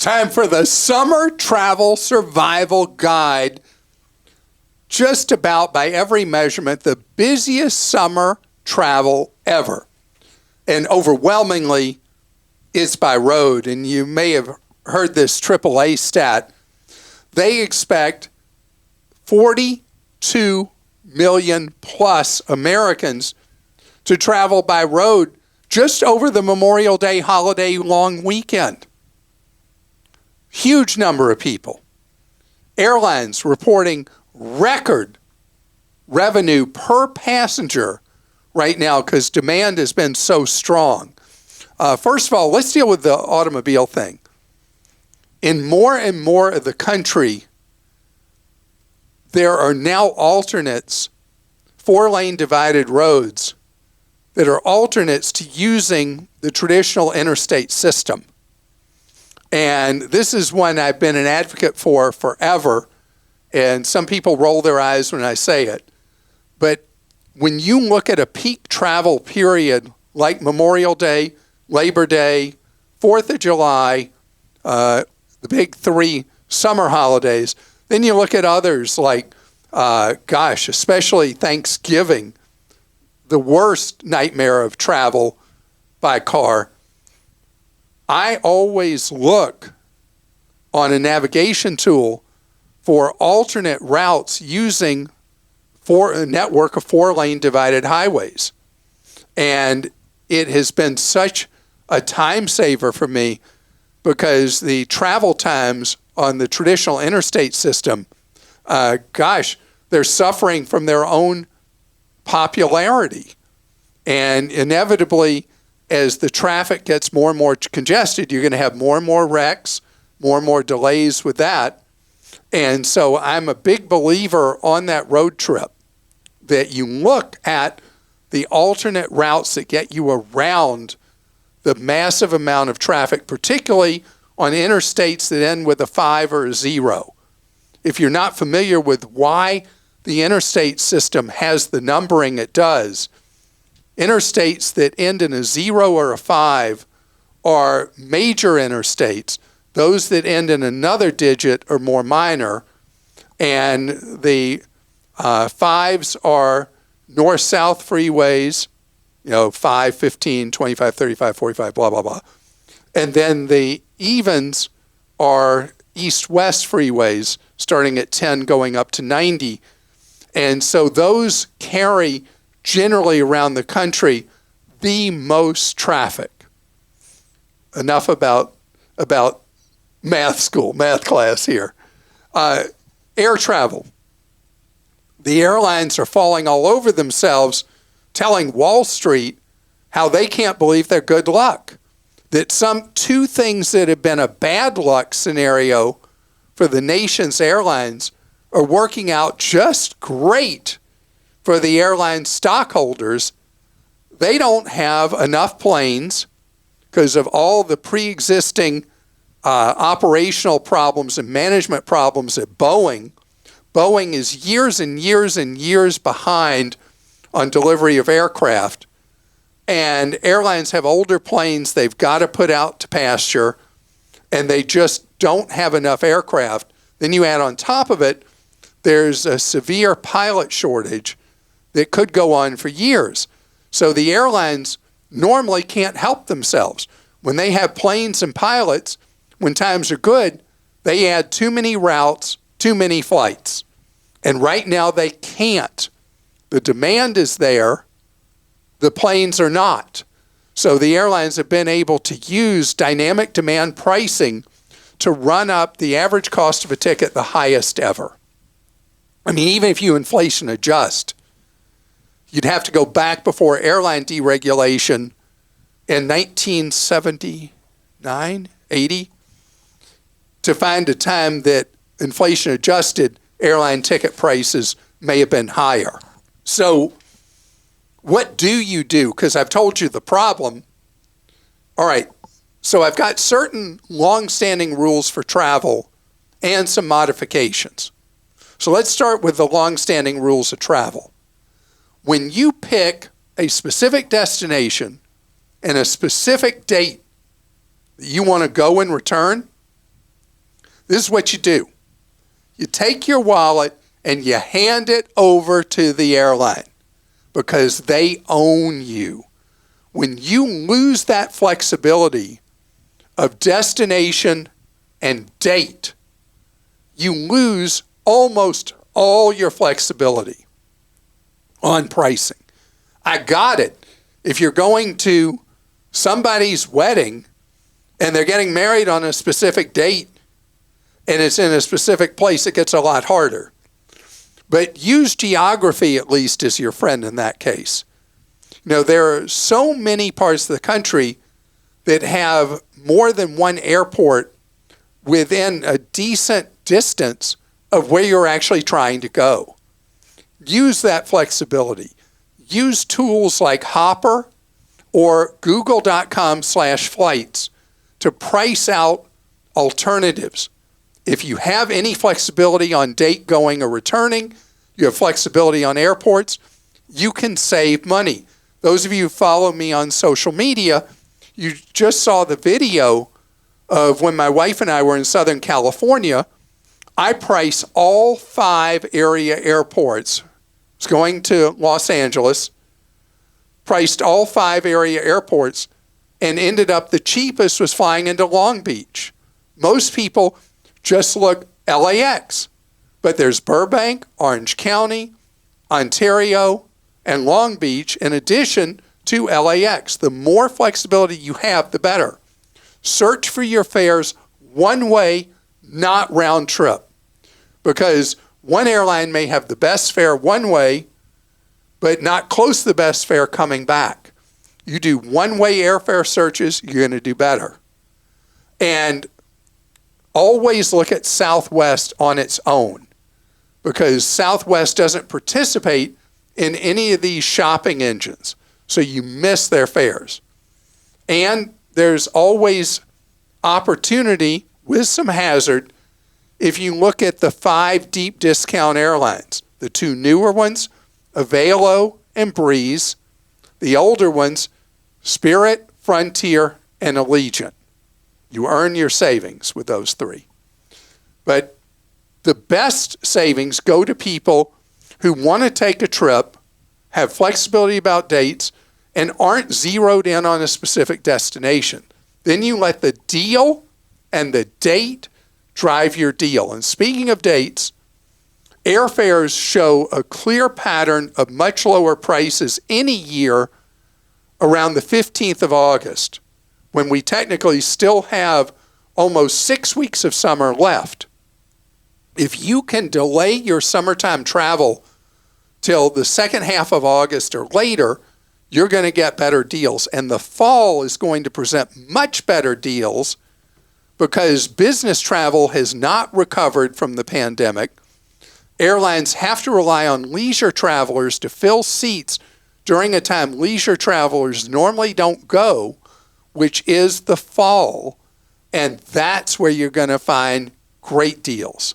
time for the Summer Travel Survival Guide. Just about by every measurement, the busiest summer travel ever. And overwhelmingly, it's by road. And you may have heard this AAA stat. They expect 42 million plus Americans to travel by road just over the Memorial Day holiday long weekend. Huge number of people. Airlines reporting record revenue per passenger right now because demand has been so strong. First of all, let's deal with the automobile thing. In more and more of the country, there are now alternates, 4-lane divided roads, that are alternates to using the traditional interstate system. And this is one I've been an advocate for forever. And some people roll their eyes when I say it. But when you look at a peak travel period like Memorial Day, Labor Day, 4th of July, the big 3 summer holidays, then you look at others like, especially Thanksgiving, the worst nightmare of travel by car. I always look on a navigation tool for alternate routes using a network of 4-lane divided highways. And it has been such a time saver for me because the travel times on the traditional interstate system, they're suffering from their own popularity. And inevitably, as the traffic gets more and more congested, you're going to have more and more wrecks, more and more delays with that. And so I'm a big believer on that road trip that you look at the alternate routes that get you around the massive amount of traffic, particularly on interstates that end with a 5 or a 0. If you're not familiar with why the interstate system has the numbering it does, interstates that end in a 0 or a 5 are major interstates. Those that end in another digit are more minor. And the 5s are north-south freeways, 5, 15, 25, 35, 45, blah, blah, blah. And then the evens are east-west freeways, starting at 10, going up to 90. And so those carry, generally around the country, the most traffic. Enough about math class here. Air travel. The airlines are falling all over themselves, telling Wall Street how they can't believe their good luck. That some 2 things that have been a bad luck scenario for the nation's airlines are working out just great for the airline stockholders. They don't have enough planes because of all the pre-existing operational problems and management problems at Boeing. Boeing is years and years and years behind on delivery of aircraft. And airlines have older planes they've got to put out to pasture, and they just don't have enough aircraft. Then you add on top of it, there's a severe pilot shortage that could go on for years. So the airlines normally can't help themselves. When they have planes and pilots, when times are good, they add too many routes, too many flights. And right now they can't. The demand is there. The planes are not. So the airlines have been able to use dynamic demand pricing to run up the average cost of a ticket the highest ever. I mean, even if you inflation adjust, you'd have to go back before airline deregulation in 1979, 80, to find a time that inflation adjusted airline ticket prices may have been higher. So what do you do? Because I've told you the problem. All right, so I've got certain long-standing rules for travel and some modifications. So let's start with the long-standing rules of travel. When you pick a specific destination and a specific date that you want to go and return, This is what you do. You take your wallet and you hand it over to the airline because they own you. When you lose that flexibility of destination and date, you lose almost all your flexibility on pricing. I got it. If you're going to somebody's wedding and they're getting married on a specific date and it's in a specific place, it gets a lot harder. But use geography at least as your friend in that case. You know, there are so many parts of the country that have more than one airport within a decent distance of where you're actually trying to go. Use that flexibility. Use tools like Hopper or google.com/flights to price out alternatives. If you have any flexibility on date going or returning, you have flexibility on airports, you can save money. Those of you who follow me on social media, you just saw the video of when my wife and I were in Southern California. I price all 5 area airports. I was going to Los Angeles, priced all 5 area airports, and ended up the cheapest was flying into Long Beach. Most people just look LAX, but there's Burbank, Orange County, Ontario, and Long Beach in addition to LAX. The more flexibility you have, the better. Search for your fares one way, not round trip, because one airline may have the best fare one way, but not close to the best fare coming back. You do one-way airfare searches, you're going to do better. And always look at Southwest on its own, because Southwest doesn't participate in any of these shopping engines, so you miss their fares. And there's always opportunity with some hazard if you look at the 5 deep discount airlines. The 2 newer ones, Avelo and Breeze. The older ones, Spirit, Frontier, and Allegiant. You earn your savings with those 3. But the best savings go to people who want to take a trip, have flexibility about dates, and aren't zeroed in on a specific destination. Then you let the deal and the date drive your deal. And speaking of dates, airfares show a clear pattern of much lower prices any year around the 15th of August, when we technically still have almost 6 weeks of summer left. If you can delay your summertime travel till the second half of August or later, you're going to get better deals. And the fall is going to present much better deals because business travel has not recovered from the pandemic. Airlines have to rely on leisure travelers to fill seats during a time leisure travelers normally don't go, which is the fall. And that's where you're going to find great deals.